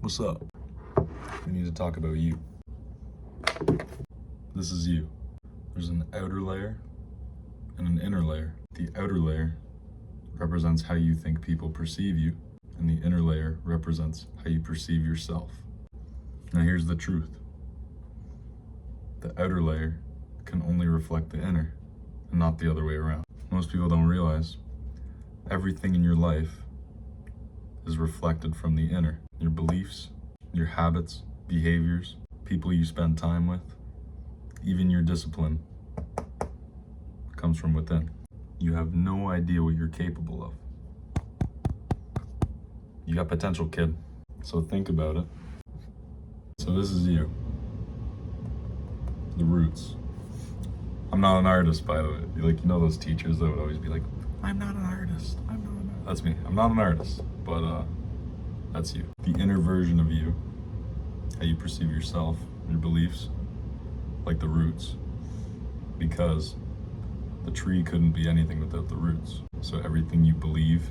What's up? We need to talk about you. This is you. There's an outer layer and an inner layer. The outer layer represents how you think people perceive you, and the inner layer represents how you perceive yourself. Now here's the truth. The outer layer can only reflect the inner, and not the other way around. Most people don't realize everything in your life is reflected from the inner. Your beliefs, your habits, behaviors, people you spend time with, even your discipline comes from within. You have no idea what you're capable of. You got potential, kid. So think about it. So this is you. The roots. I'm not an artist, by the way. You know those teachers that would always be like, I'm not an artist. I'm not an artist. That's me. I'm not an artist, but that's you. The inner version of you, how you perceive yourself, your beliefs, like the roots. Because the tree couldn't be anything without the roots. So everything you believe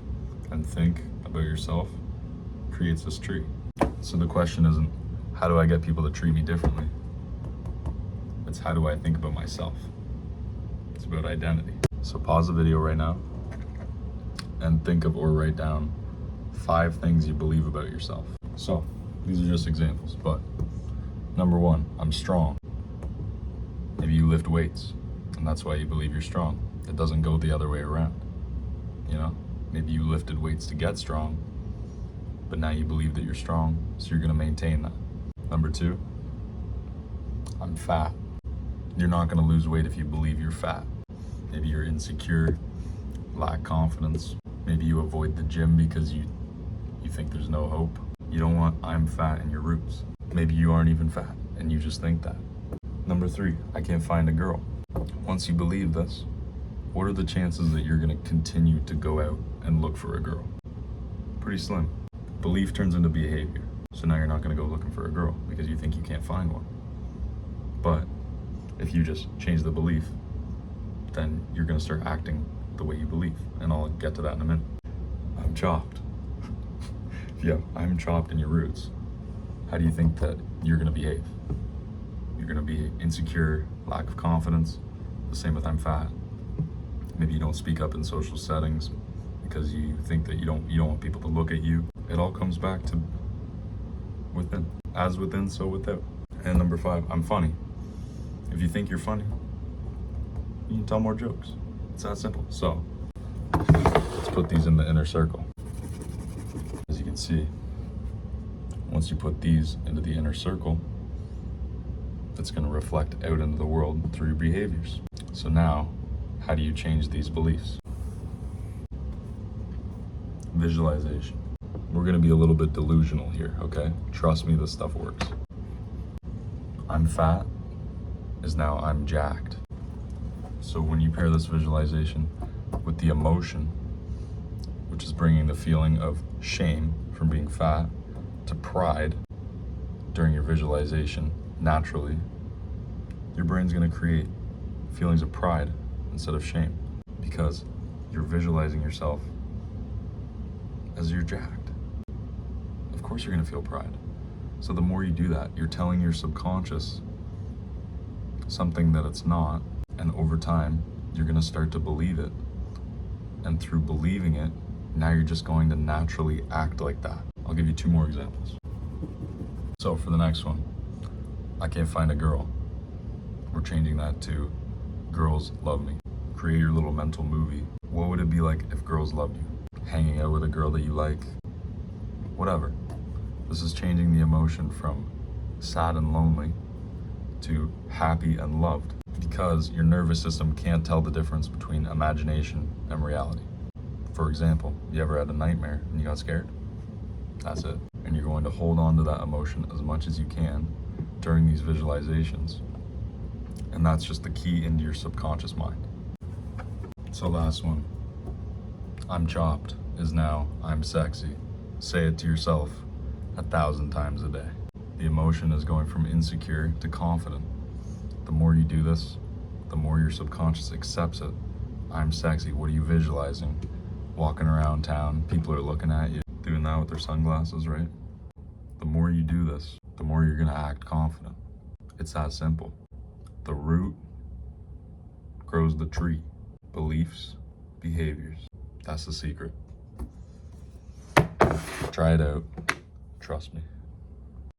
and think about yourself creates this tree. So the question isn't, how do I get people to treat me differently? It's how do I think about myself? It's about identity. So pause the video right now and think of or write down 5 things you believe about yourself. So these are just examples, but number 1, I'm strong. Maybe you lift weights and that's why you believe you're strong. It doesn't go the other way around. You know, maybe you lifted weights to get strong, but now you believe that you're strong, so you're gonna maintain that. Number 2, I'm fat. You're not gonna lose weight if you believe you're fat. Maybe you're insecure, lack confidence. Maybe you avoid the gym because you think there's no hope. You don't want I'm fat in your roots. Maybe you aren't even fat and you just think that. Number 3, I can't find a girl. Once you believe this, what are the chances that you're gonna continue to go out and look for a girl? Pretty slim. Belief turns into behavior. So now you're not gonna go looking for a girl because you think you can't find one. But if you just change the belief, then you're gonna start acting the way you believe. And I'll get to that in a minute. I'm chopped. Yeah, I'm chopped in your roots. How do you think that you're gonna behave? You're gonna be insecure, lack of confidence. The same with I'm fat. Maybe you don't speak up in social settings because you think that you don't want people to look at you. It all comes back to within. As within, so without. And number 5, I'm funny. If you think you're funny, you can tell more jokes. It's that simple. So let's put these in the inner circle. As you can see, once you put these into the inner circle, it's going to reflect out into the world through your behaviors. So now, how do you change these beliefs? Visualization. We're going to be a little bit delusional here, okay? Trust me, this stuff works. I'm fat is now I'm jacked. So when you pair this visualization with the emotion, which is bringing the feeling of shame from being fat to pride during your visualization, naturally, your brain's gonna create feelings of pride instead of shame because you're visualizing yourself as you're jacked. Of course you're gonna feel pride. So the more you do that, you're telling your subconscious something that it's not, and over time, you're gonna start to believe it. And through believing it, now you're just going to naturally act like that. I'll give you 2 more examples. So for the next one, I can't find a girl. We're changing that to girls love me. Create your little mental movie. What would it be like if girls loved you? Hanging out with a girl that you like, whatever. This is changing the emotion from sad and lonely to happy and loved because your nervous system can't tell the difference between imagination and reality. For example, you ever had a nightmare and you got scared? That's it. And you're going to hold on to that emotion as much as you can during these visualizations. And that's just the key into your subconscious mind. So last one, I'm chopped is now I'm sexy. Say it to yourself 1,000 times a day. The emotion is going from insecure to confident. The more you do this, the more your subconscious accepts it. I'm sexy. What are you visualizing? Walking around town, people are looking at you, doing that with their sunglasses, right? The more you do this, the more you're gonna act confident. It's that simple. The root grows the tree. Beliefs, behaviors. That's the secret. Try it out. Trust me.